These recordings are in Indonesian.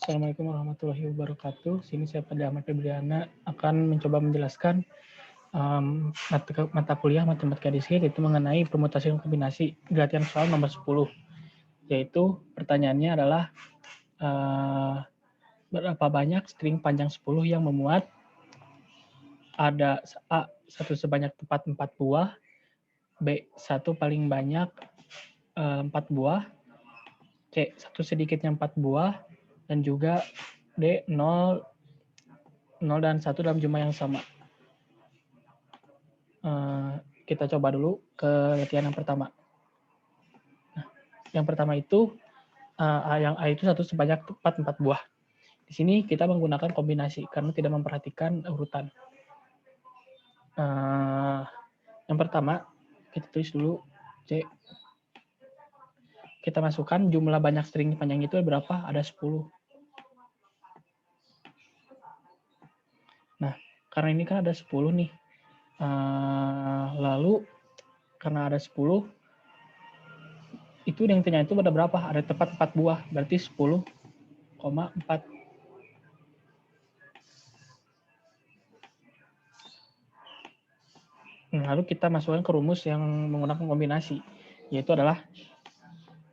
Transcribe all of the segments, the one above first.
Assalamualaikum warahmatullahi wabarakatuh. Sini saya Pada Ahmad Febriana akan mencoba menjelaskan mata kuliah matematika diskrit, yaitu mengenai permutasi dan kombinasi. Latihan soal nomor 10, yaitu pertanyaannya adalah berapa banyak string panjang 10 yang memuat ada A, satu sebanyak 4 buah, B, satu paling banyak 4 buah, C, satu sedikitnya 4 buah, dan juga D, 0 dan 1 dalam jumlah yang sama. Kita coba dulu ke latihan yang pertama. Nah, yang pertama itu yang A itu satu sebanyak 4 buah. Di sini kita menggunakan kombinasi karena tidak memperhatikan urutan. Yang pertama kita tulis dulu C. Kita masukkan jumlah banyak string panjang itu berapa? Ada 10. Nah, karena ini kan ada 10 nih. Lalu karena ada 10, itu yang ternyata itu ada berapa? Ada tepat 4 buah, berarti 10,4. Lalu kita masukkan ke rumus yang menggunakan kombinasi, yaitu adalah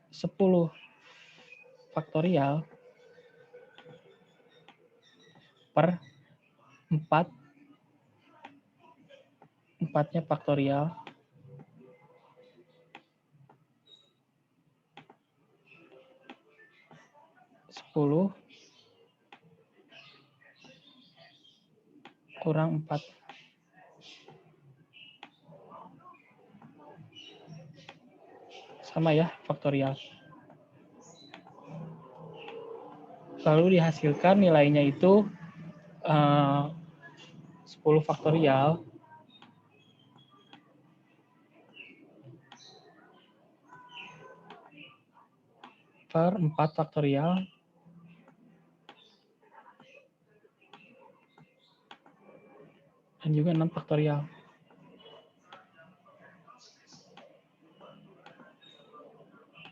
10 faktorial per 4, 4-nya faktorial, kurang 4. Sama ya, faktorial. Lalu dihasilkan nilainya itu 10 faktorial per 4 faktorial dan juga 6 faktorial.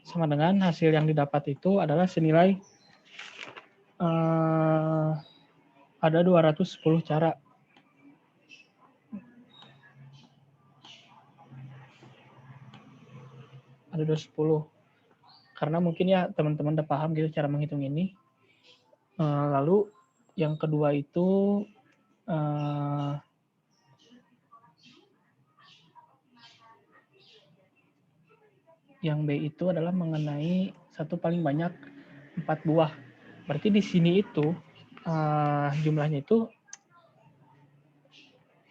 Sama dengan hasil yang didapat itu adalah senilai ada 210 cara. Ada 210. Karena mungkin ya teman-teman udah paham gitu cara menghitung ini. Lalu yang kedua itu yang B itu adalah mengenai satu paling banyak 4 buah. Berarti di sini itu jumlahnya itu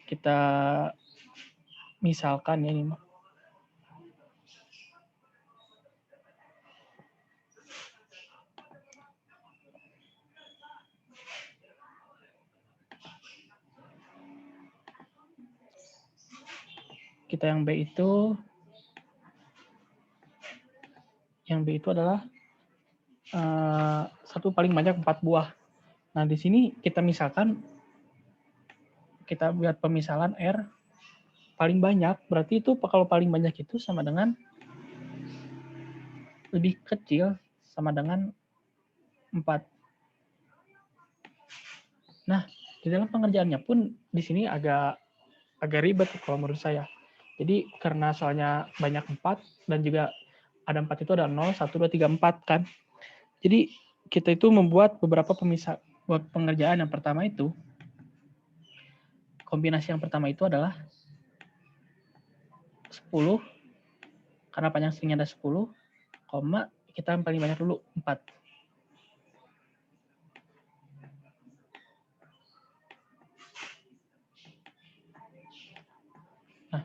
kita misalkan ya ini. Kita yang B itu adalah satu paling banyak 4 buah. Nah, di sini kita misalkan, kita buat pemisalan R paling banyak, berarti itu kalau paling banyak itu sama dengan lebih kecil sama dengan 4. Nah, di dalam pengerjaannya pun di sini agak ribet kalau menurut saya. Jadi karena soalnya banyak 4 dan juga ada 4 itu ada 0, 1, 2, 3, 4 kan. Jadi kita itu membuat beberapa pemisah buat pengerjaan. Yang pertama itu, kombinasi yang pertama itu adalah 10, karena panjang stringnya ada 10, kita yang paling banyak dulu 4. Nah,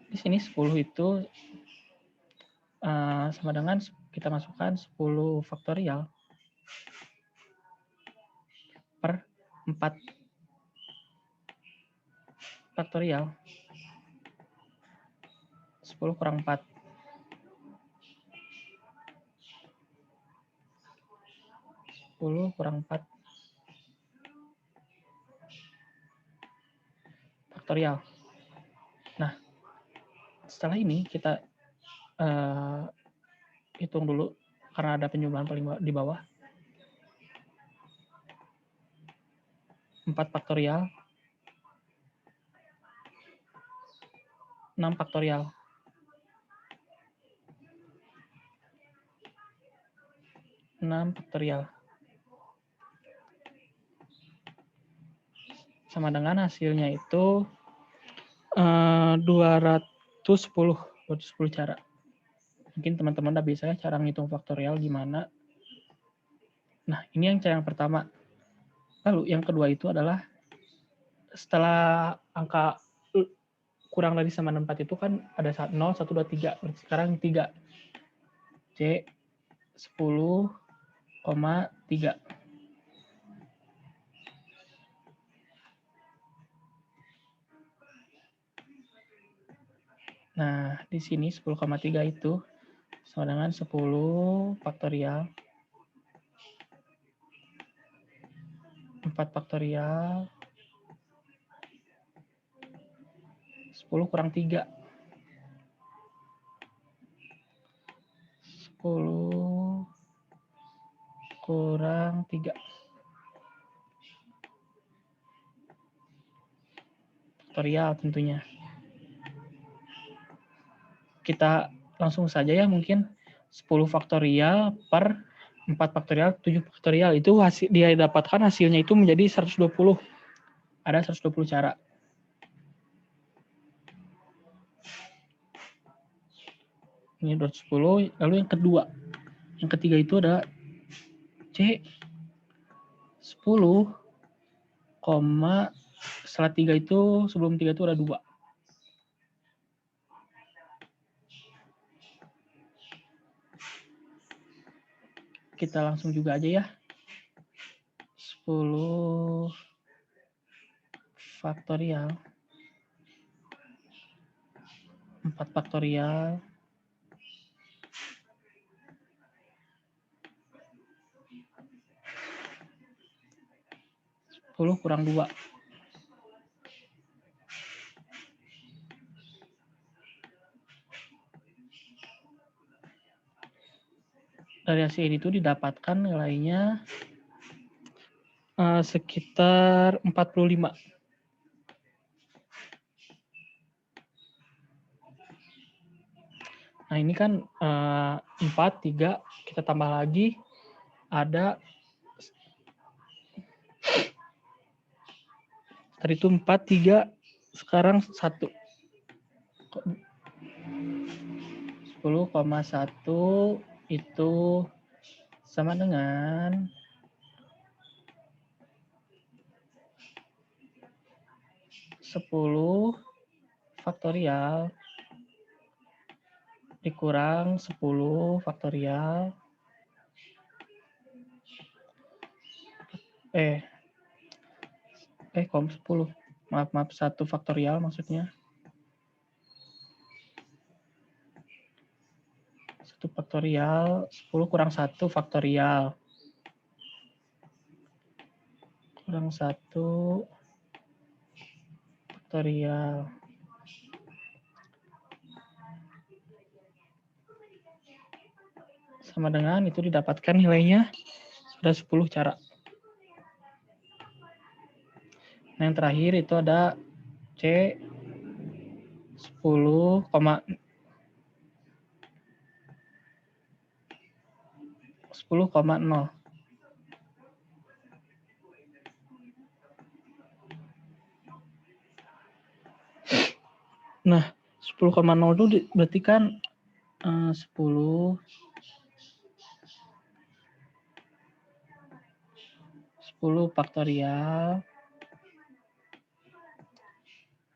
di sini 10 itu sama dengan kita masukkan 10 faktorial per 4 faktorial. 10 kurang 4. 10 kurang 4 faktorial. Nah, setelah ini kita hitung dulu karena ada penjumlahan paling di bawah. 4 faktorial. 6 faktorial. 6 faktorial. Sama dengan hasilnya itu 210 cara. Mungkin teman-teman udah bisa cara ngitung faktorial gimana. Nah, ini yang cara yang pertama. Lalu yang kedua itu adalah setelah angka kurang dari sama 4 itu kan ada 0, 1, 2, 3. Sekarang 3. C 10,3. Nah, di sini 10,3 itu sama dengan 10 faktorial 4 faktorial 10 kurang 3. 10 kurang 3. Faktorial tentunya. Kita langsung saja ya mungkin 10 faktorial per 4 faktorial 7 faktorial itu hasil dia dapatkan hasilnya itu menjadi 120. Ada 120 cara. Ini 210, lalu yang kedua. Yang ketiga itu ada C 10, setelah 3 itu sebelum 3 itu ada 2. Kita langsung juga aja ya. 10 faktorial 4 faktorial 10 kurang 2. Dari hasil ini tuh didapatkan nilainya sekitar 45. Nah ini kan 4, 3, kita tambah lagi ada tadi itu 4, 3, sekarang 1. 10,1 itu sama dengan 10 faktorial dikurang 10 faktorial 10. Maaf 1 faktorial maksudnya. 1 faktorial 10 kurang 1 faktorial kurang 1 faktorial. Sama dengan itu didapatkan nilainya sudah 10 cara. Nah, yang terakhir itu ada C 10,0. Nah, 10,0 itu berarti kan 10 faktorial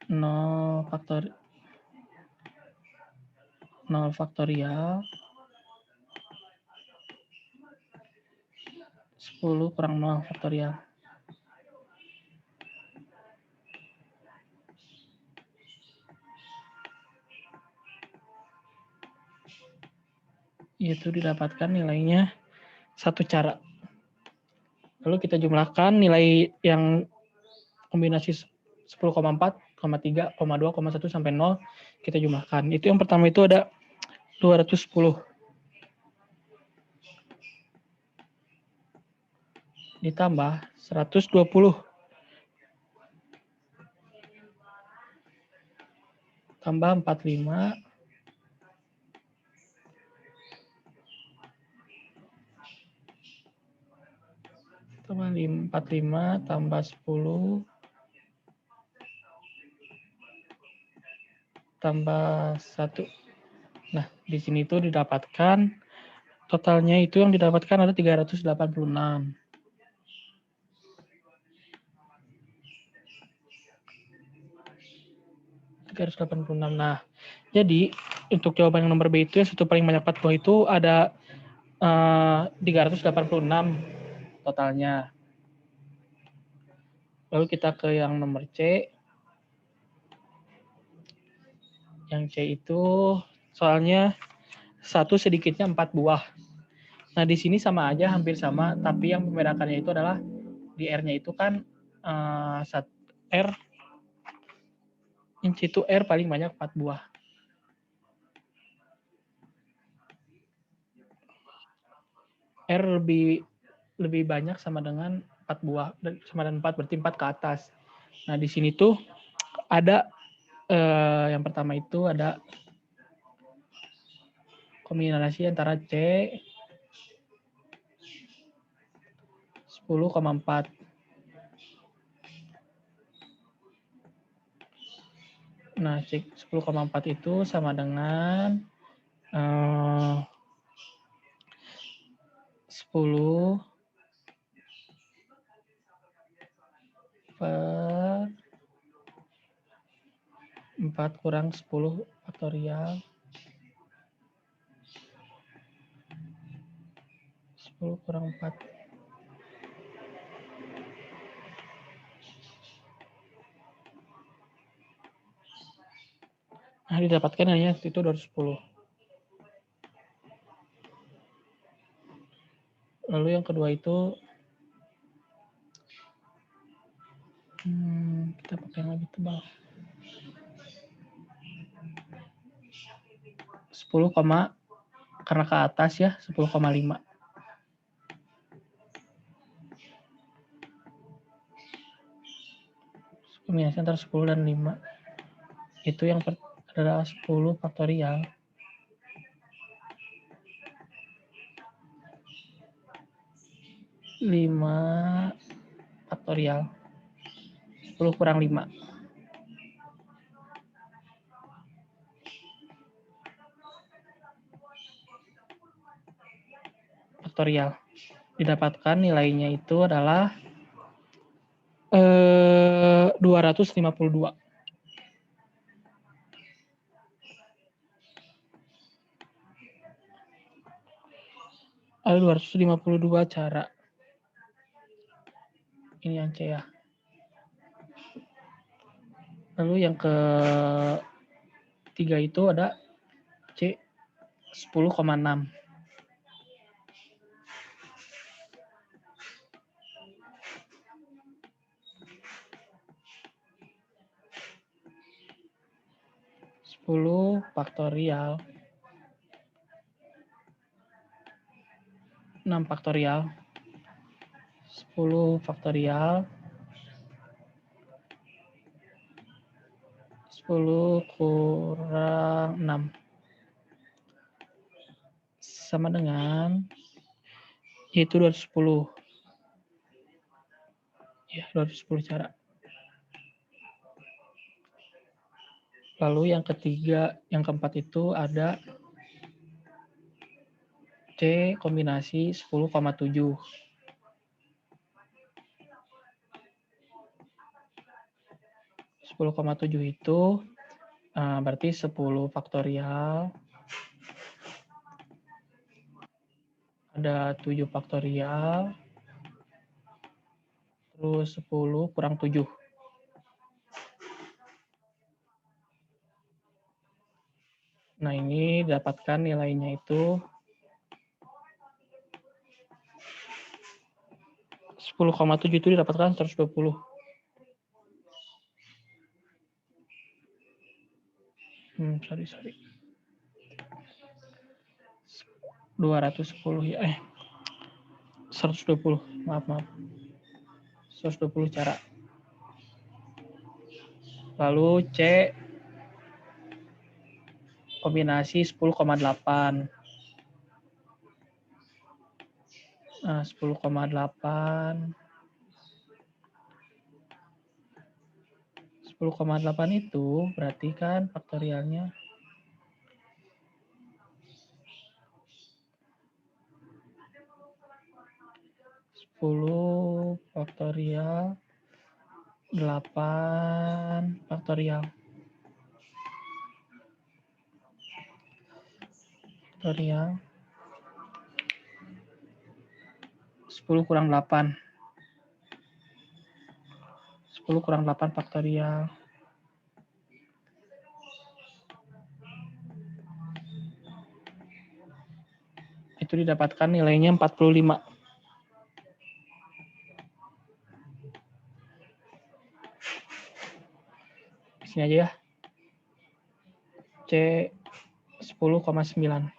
0 faktorial 10 kurang 0 faktorial. Itu didapatkan nilainya 1 cara. Lalu kita jumlahkan nilai yang kombinasi 10,4, 3, 2, 1 sampai 0 kita jumlahkan. Itu yang pertama itu ada 210 ditambah 120 tambah 45 tambah 45 tambah 10 tambah 1. Nah, di sini itu didapatkan totalnya itu yang didapatkan ada 386. Nah, jadi untuk jawaban yang nomor B itu yang satu paling banyak 4 buah itu ada 386 totalnya. Lalu kita ke yang nomor C. Yang C itu soalnya satu sedikitnya 4 buah. Nah, di sini sama aja, hampir sama, tapi yang membedakannya itu adalah di R-nya itu kan R, yang C itu R paling banyak 4 buah. R lebih banyak sama dengan 4 buah, sama dengan 4 berarti 4 ke atas. Nah, di sini tuh ada yang pertama itu ada kombinasi antara C 10,4. Nah, C 10,4 itu sama dengan 10 per 4 kurang 10 faktorial. 10 kurang 4. Nah, didapatkan hanya itu 210. Lalu yang kedua itu kita pakai yang lebih tebal. 10, karena ke atas ya, 10,5. Kombinasi antara 10 dan 5. Itu yang adalah 10 faktorial. 5 faktorial. 10 kurang 5. Faktorial. Didapatkan nilainya itu adalah 252. Ada 252 cara. Ini yang C ya. Lalu yang ketiga itu ada C 10,6. Faktorial 6 faktorial 10 faktorial 10 kurang 6 sama dengan yaitu 210 ya, 210 cara. Lalu yang ketiga, yang keempat itu ada C kombinasi 10,7. 10,7 itu berarti 10 faktorial, ada 7 faktorial, terus 10 kurang 7. Nah, ini dapatkan nilainya itu 10,7 itu didapatkan 120. Sorry. 210 ya. 120. Maaf. 120 cara. Lalu C kombinasi 10,8. Nah, 10,8. 10,8 itu berarti kan faktorialnya 10 faktorial 8 faktorial. Faktorial 10 kurang 8. 10 kurang 8 faktorial. Itu didapatkan nilainya 45. Sini aja ya. C 10,9.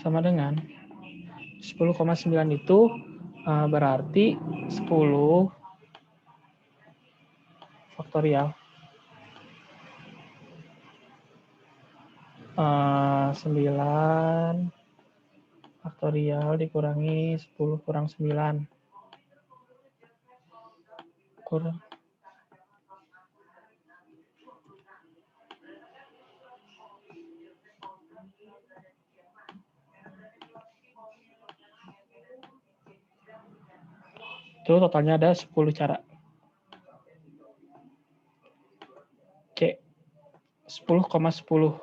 Sama dengan 10,9 itu berarti 10 faktorial 9 faktorial dikurangi 10 kurang 9 kurang itu totalnya ada 10 cara. C 10,10 10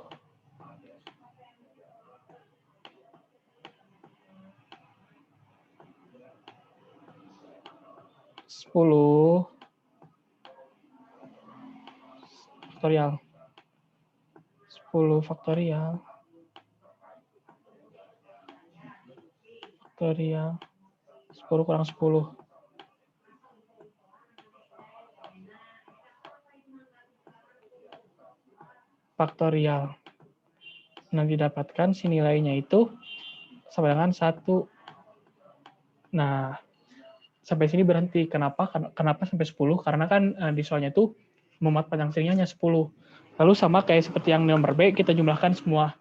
faktorial 10 faktorial 10 kurang 10 faktorial. Nah, didapatkan si nilainya itu sama dengan 1. Nah, sampai sini berhenti. Kenapa sampai 10? Karena kan di soalnya itu memuat panjang stringnya hanya 10. Lalu sama kayak seperti yang nomor B, kita jumlahkan semua.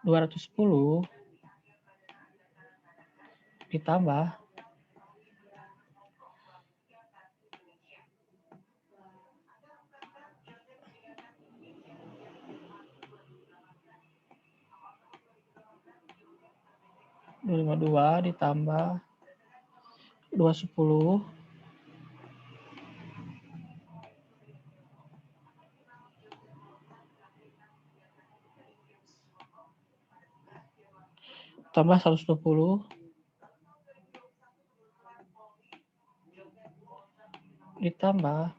210 ditambah 252 ditambah 210 tambah 120 ditambah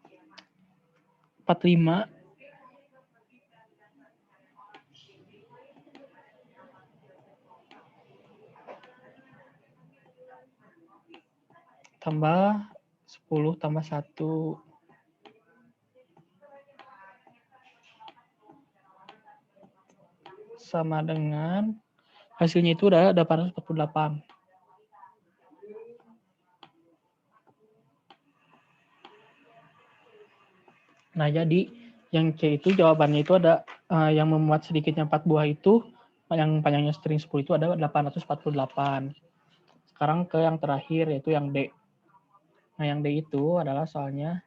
45 tambah 10 tambah 1 sama dengan hasilnya itu udah 848. Nah, jadi yang C itu jawabannya itu ada yang memuat sedikitnya 4 buah itu, yang panjangnya string 10 itu ada 848. Sekarang ke yang terakhir yaitu yang D. Nah, yang D itu adalah soalnya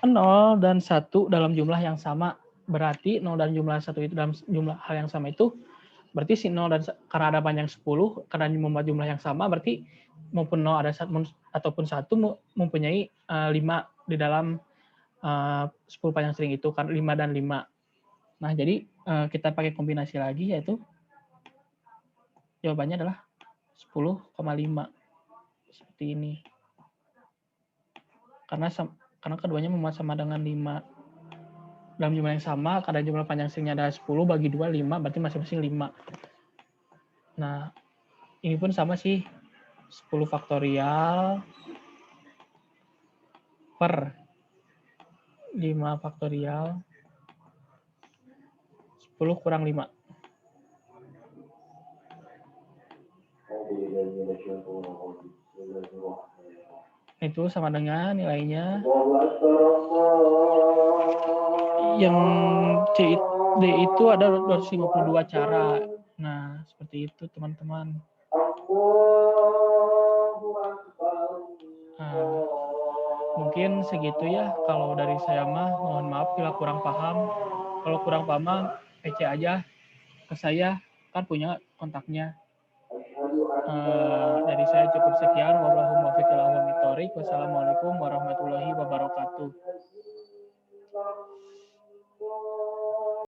0 dan 1 dalam jumlah yang sama. Berarti 0 dan jumlah 1 itu dalam jumlah hal yang sama itu, berarti si 0 dan karena ada panjang 10, karena membuat jumlah yang sama, berarti maupun 0 ada ataupun 1 mempunyai 5 di dalam 10 panjang string itu, kan 5 dan 5. Nah, jadi kita pakai kombinasi lagi, yaitu jawabannya adalah 10,5. Seperti ini. Karena keduanya memuat sama dengan 5. Dalam jumlah yang sama, karena jumlah panjang stringnya ada 10, bagi 2, 5, berarti masing-masing 5. Nah, ini pun sama sih. 10 faktorial per 5 faktorial 10 kurang 5. Itu sama dengan nilainya. Yang D itu ada 252 cara. Nah, seperti itu teman-teman. Nah, mungkin segitu ya kalau dari saya mah. Mohon maaf bila kurang paham. Kalau kurang paham, PC aja ke saya, kan punya kontaknya. Dari saya cukup sekian. Wassalamualaikum warahmatullahi wabarakatuh.